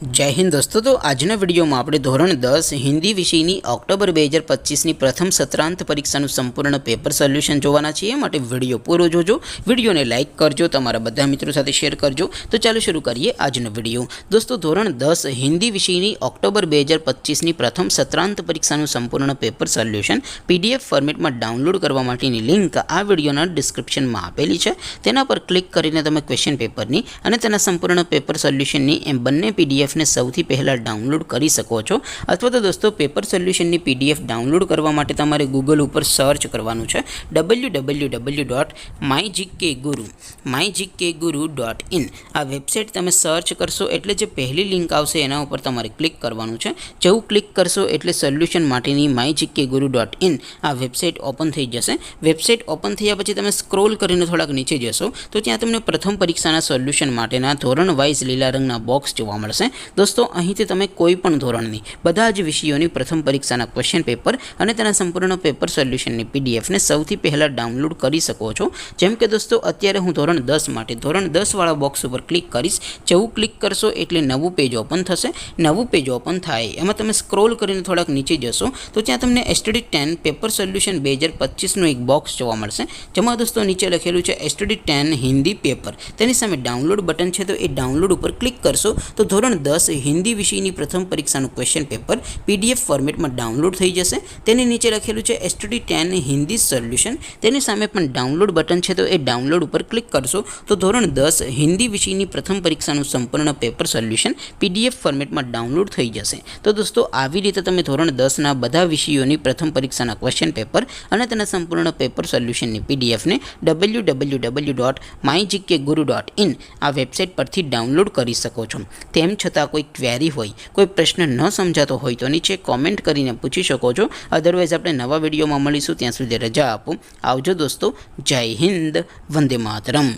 जय हिंद दोस्तों। तो आजना विडियो में આપણે ધોરણ 10 હિન્દી વિષયની ઓક્ટોબર 2025ની પ્રથમ સત્રાંત પરીક્ષાનું સંપૂર્ણ પેપર સોલ્યુશન જોવાના છીએ। માટે વિડિયો પૂરો જોજો, વિડિયોને લાઈક કરજો, તમારા બધા મિત્રો સાથે શેર કરજો। તો ચાલો શરૂ કરીએ આજનો વિડિયો। દોસ્તો ધોરણ 10 હિન્દી વિષયની ઓક્ટોબર 2025ની પ્રથમ સત્રાંત પરીક્ષાનું સંપૂર્ણ પેપર સોલ્યુશન પીડીએફ ફોર્મેટમાં ડાઉનલોડ કરવા માટેની લિંક આ વિડિયોના ડિસ્ક્રિપ્શનમાં આપેલી છે। તેના પર ક્લિક કરીને તમે ક્વેશ્ચન પેપરની અને તેના સંપૂર્ણ પેપર સોલ્યુશનની એમ બંને પીડીએફ ने સૌથી પહેલા ડાઉનલોડ કરી શકો છો। અથવા તો દોસ્તો પેપર સોલ્યુશનની પીડીએફ ડાઉનલોડ કરવા માટે તમારે ગૂગલ ઉપર સર્ચ કરવાનું છે www.mygkguru.in। આ વેબસાઇટ તમે સર્ચ કરશો એટલે જે પહેલી લિંક આવશે એના ઉપર તમારે ક્લિક કરવાનું છે। જેવું ક્લિક કરશો એટલે સોલ્યુશન માટેની mygkguru.in આ વેબસાઇટ ઓપન થઈ જશે। વેબસાઇટ ઓપન થયા પછી તમે સ્ક્રોલ કરીને થોડાક નીચે જશો તો ત્યાં તમને પ્રથમ પરીક્ષાના સોલ્યુશન માટેના ધોરણ વાઇઝ લીલા રંગના બોક્સ જોવા મળશે। दोस्तों અહીંથી તમે કોઈ પણ ધોરણની બધા જ વિષયોની પ્રથમ પરીક્ષાના ક્વેશ્ચન પેપર અને તેના સંપૂર્ણ પેપર સોલ્યુશનની પીડીએફ ને સૌથી પહેલા ડાઉનલોડ કરી શકો છો। જેમ કે દોસ્તો અત્યારે હું ધોરણ 10 માટે ધોરણ 10 વાળા બોક્સ ઉપર ક્લિક કરીશ। જેવું ક્લિક કરશો એટલે નવું પેજ ઓપન થશે। નવું પેજ ઓપન થાય એમાં તમે સ્ક્રોલ કરીને થોડાક નીચે જશો તો ત્યાં તમને એસટીડી 10 પેપર સોલ્યુશન 2025 નું એક બોક્સ જોવા મળશે। જેમાં દોસ્તો નીચે લખેલું છે એસટીડી 10 હિન્દી પેપર। તેની સામે ડાઉનલોડ બટન છે તો એ ડાઉનલોડ ઉપર ક્લિક કરશો તો ધોરણ 10 हिंदी विषयની પ્રથમ પરીક્ષાનું ક્વેશ્ચન પેપર પીડીએફ ફોર્મેટમાં ડાઉનલોડ થઈ જશે। તેની નીચે લખેલું છે એસટીડી 10 હિન્દી સોલ્યુશન। તેની સામે પણ ડાઉનલોડ બટન છે તો એ ડાઉનલોડ ઉપર ક્લિક કરશો તો ધોરણ 10 હિન્દી વિષયની પ્રથમ પરીક્ષાનું સંપૂર્ણ પેપર સોલ્યુશન પીડીએફ ફોર્મેટમાં ડાઉનલોડ થઈ જશે। તો દોસ્તો આવી રીતે તમે ધોરણ 10 ના બધા વિષયોની પ્રથમ પરીક્ષાના ક્વેશ્ચન પેપર અને તેના સંપૂર્ણ પેપર સોલ્યુશનની પીડીએફ ને www.mygkguru.in આ વેબસાઇટ પરથી ડાઉનલોડ કરી શકો છો। તેમ છતાં कोई क्वेरी होय, कोई प्रश्न न समझातो होय तो नीचे कॉमेंट करीने पूछी शको छो। अदरवाइज आपणे नवा विडियो में मळीशुं, त्यां सुधी रजा आपो। आवजो दोस्तों। जय हिंद, वंदे मातरम।